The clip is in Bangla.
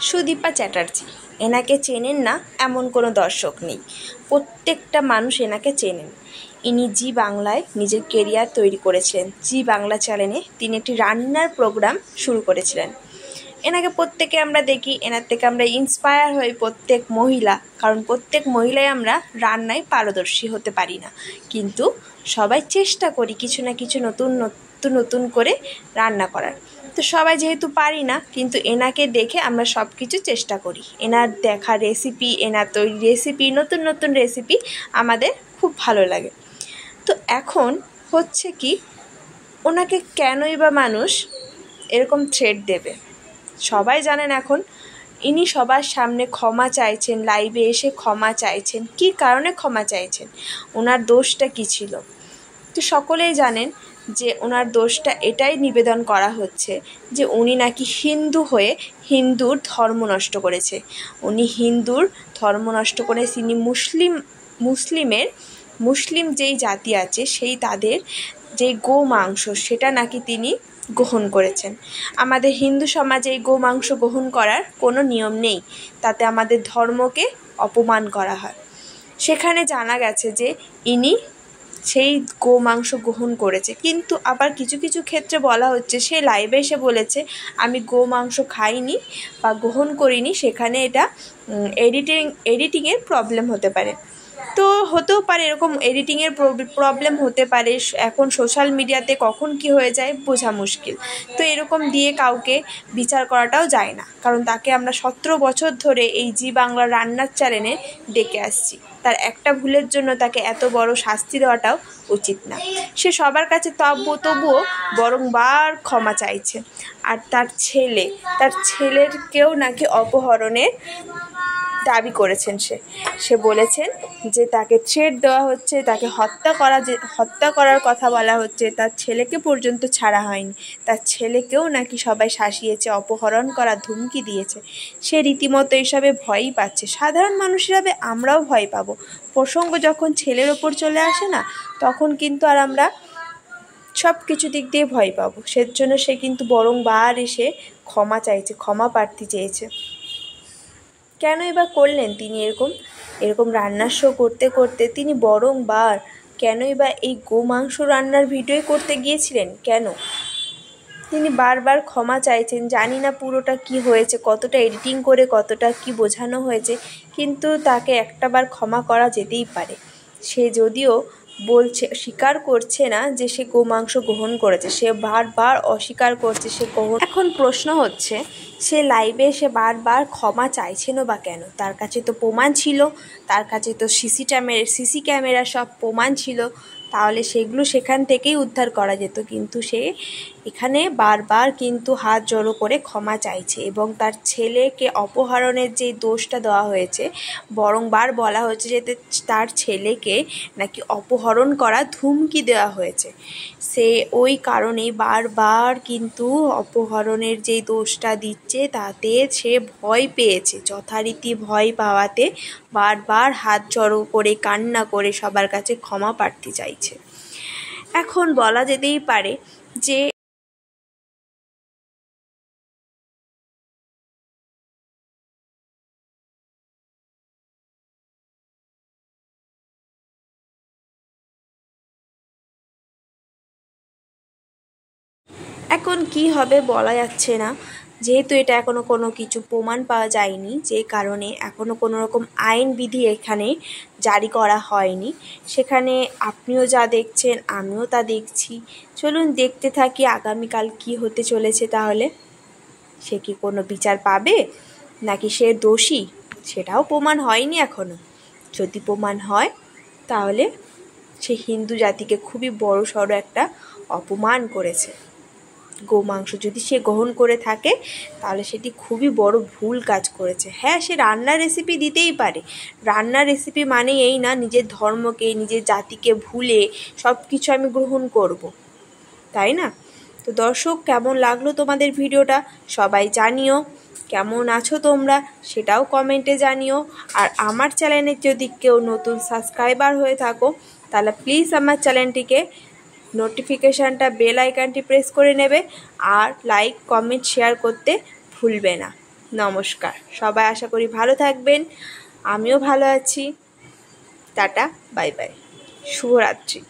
সুদীপা চ্যাটার্জি। এনাকে চেনেন না এমন কোনো দর্শক নেই, প্রত্যেকটা মানুষ এনাকে চেনেন। ইনি জি বাংলায় নিজের কেরিয়ার তৈরি করেছিলেন। জি বাংলা চ্যানেলে তিনি একটি রান্নার প্রোগ্রাম শুরু করেছিলেন। এনাকে প্রত্যেকে আমরা দেখি, এনার থেকে আমরা ইন্সপায়ার হই প্রত্যেক মহিলা, কারণ প্রত্যেক মহিলাই আমরা রান্নায় পারদর্শী হতে পারি না, কিন্তু সবাই চেষ্টা করি কিছু না কিছু নতুন নতুন নতুন করে রান্না করার। তো সবাই যেহেতু পারি না, কিন্তু এনাকে দেখে আমরা সব কিছু চেষ্টা করি। এনার দেখা রেসিপি, এনার তৈরি রেসিপি, নতুন নতুন রেসিপি আমাদের খুব ভালো লাগে। তো এখন হচ্ছে কি, ওনাকে কেনই বা মানুষ এরকম থ্রেট দেবে? সবাই জানেন এখন ইনি সবার সামনে ক্ষমা চাইছেন, লাইভে এসে ক্ষমা চাইছেন। কী কারণে ক্ষমা চাইছেন? ওনার দোষটা কী ছিল? তো সকলেই জানেন যে ওনার দোষটা এটাই নিবেদন করা হচ্ছে যে উনি নাকি হিন্দু হয়ে হিন্দুর ধর্ম নষ্ট করেছে। উনি হিন্দুর ধর্ম নষ্ট করে তিনি মুসলিম যেই জাতি আছে সেই তাদের যেই গো মাংস সেটা নাকি তিনি গ্রহণ করেছেন। আমাদের হিন্দু সমাজে এই গো মাংস গ্রহণ করার কোনো নিয়ম নেই, তাতে আমাদের ধর্মকে অপমান করা হয়। সেখানে জানা গেছে যে ইনি সেই গো মাংস গ্রহণ করেছে, কিন্তু আবার কিছু কিছু ক্ষেত্রে বলা হচ্ছে সে লাইভে এসে বলেছে আমি গো মাংস খাইনি বা গ্রহণ করিনি, সেখানে এটা এডিটিংয়ের প্রবলেম হতে পারে। তো হতেও পারে, এরকম এডিটিংয়ের প্রবলেম হতে পারে। এখন সোশ্যাল মিডিয়াতে কখন কি হয়ে যায় বোঝা মুশকিল। তো এরকম দিয়ে কাউকে বিচার করাটাও যায় না, কারণ তাকে আমরা 17 বছর ধরে এই জি বাংলা রান্নার চ্যানেলে ডেকে আসছি। তার একটা ভুলের জন্য তাকে এত বড় শাস্তি দেওয়াটাও উচিত না। সে সবার কাছে তবুও বারংবার ক্ষমা চাইছে। আর তার ছেলেরকেও নাকি অপহরণের দাবি করেছেন। সে বলেছেন যে তাকে থ্রেট দেওয়া হচ্ছে, তাকে হত্যা করার কথা বলা হচ্ছে। তার ছেলেকে পর্যন্ত ছাড়া হয়নি, তার ছেলেকেও নাকি সবাই শাসিয়েছে, অপহরণ করার ধুমকি দিয়েছে। সে রীতিমতো এসবে ভয়ই পাচ্ছে। সাধারণ মানুষ হিসাবে আমরাও ভয় পাবো। প্রসঙ্গ যখন ছেলের ওপর চলে আসে না, তখন কিন্তু আর আমরা সব কিছু দিক দিয়ে ভয় পাবো। সেজন্য সে কিন্তু বারংবার এসে ক্ষমা চাইছে, ক্ষমা প্রার্থী চেয়েছে। কেনই বা করলেন তিনি এরকম রান্নার শো করতে করতে তিনি বারংবার কেনই বা এই গো মাংস রান্নার ভিডিও করতে গিয়েছিলেন? কেন তিনি বারবার ক্ষমা চাইছেন? জানি না পুরোটা কি হয়েছে, কতটা এডিটিং করে কতটা কি বোঝানো হয়েছে, কিন্তু তাকে একটাবার ক্ষমা করা যেতেই পারে। সে যদিও স্বীকার করছে না যে সে গোমাংস গ্রহণ করেছে, সে বারবার অস্বীকার করছে সে গ্রহণ। এখন প্রশ্ন হচ্ছে সে লাইভে এসে বারবার ক্ষমা চাইছেনও বা কেন? তার কাছে তো প্রমাণ ছিল, তার কাছে তো সিসি ক্যামেরা সব প্রমাণ ছিল, তাহলে সেগুলো সেখান থেকেই উদ্ধার করা যেত। কিন্তু সে এখানে বারবার কিন্তু হাত জড়ো করে ক্ষমা চাইছে, এবং তার ছেলেকে অপহরণের যে দোষটা দেওয়া হয়েছে, বারংবার বলা হয়েছে যে তার ছেলেকে নাকি অপহরণ করা ধুমকি দেওয়া হয়েছে। সে ওই কারণেই বারবার কিন্তু অপহরণের যেই দোষটা দিচ্ছে তাতে সে ভয় পেয়েছে। যথারীতি ভয় পাওয়াতে বারবার হাত জড়ো করে কান্না করে সবার কাছে ক্ষমা প্রার্থী চাইছে। এখন বলা যেতেই পারে যে এখন কি হবে বলা যাচ্ছে না, যেহেতু এটা এখনও কোনো কিছু প্রমাণ পাওয়া যায়নি, যে কারণে এখনও কোনো রকম আইনবিধি এখানে জারি করা হয়নি। সেখানে আপনিও যা দেখছেন আমিও তা দেখছি। চলুন দেখতে থাকি আগামীকাল কি হতে চলেছে। তাহলে সে কি কোনো বিচার পাবে, নাকি সে দোষী, সেটাও প্রমাণ হয়নি এখনও। যদি প্রমাণ হয় তাহলে সে হিন্দু জাতিকে খুবই বড়সড় একটা অপমান করেছে। গোমাংস যদি সে গ্রহণ করে থাকে তাহলে সেটি খুবই বড় ভুল কাজ করেছে। হ্যাঁ, সে রান্নার রেসিপি দিতেই পারে, রান্নার রেসিপি মানে এই না নিজের ধর্মকে নিজের জাতিকে ভুলে সব কিছু আমি গ্রহণ করব, তাই না? তো দর্শক, কেমন লাগলো তোমাদের ভিডিওটা সবাই জানিও। কেমন আছো তোমরা সেটাও কমেন্টে জানিও। আর আমার চ্যানেলে যদি কেউ নতুন সাবস্ক্রাইবার হয়ে থাকো তাহলে প্লিজ আমার চ্যানেলটিকে নোটিফিকেশানটা বেল আইকনটি প্রেস করে নেবে, আর লাইক কমেন্ট শেয়ার করতে ভুলবে না। নমস্কার। সবাই আশা করি ভালো থাকবেন, আমিও ভালো আছি। টাটা, বাই বাই, শুভরাত্রি।